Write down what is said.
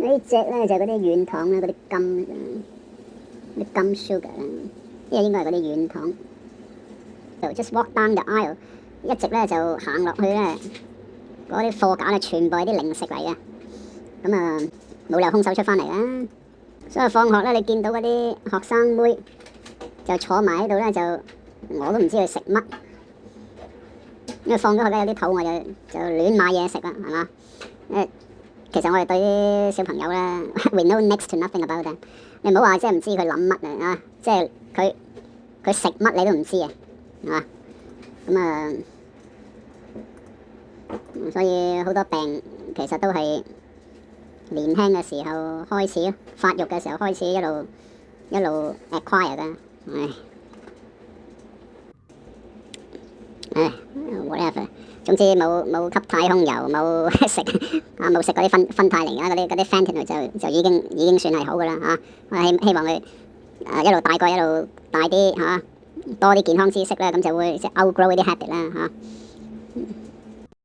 呢隻咧就嗰啲軟糖啦，嗰啲金 sugar 啦，呢個應該係嗰啲軟糖。就 just walk down the aisle， 一直咧就行落去咧，嗰啲貨架咧全部係啲零食嚟嘅，咁啊冇理由空手出翻嚟啦。所以放學咧，你見到嗰啲學生妹就坐埋喺度咧，就我都唔知佢食乜，因為放咗學咧有啲肚餓就亂買嘢食啦，係嘛？其實我哋對啲小朋友咧，we know next to nothing about them。你唔好話即係唔知佢諗乜啊，即係佢食乜你都唔知啊，係嘛？咁啊，所以好多病其實都係年輕嘅時候開始，發育嘅時候開始一路 acquire 嘅，whatever。總之冇吸太空油，冇食冇食嗰啲芬太寧啊，嗰啲 fentanyl 就已經算係好噶啦嚇。我希望佢一路大個一路大啲嚇，多啲健康知識咧，咁就會即係 outgrow 啲 habit 啦嚇。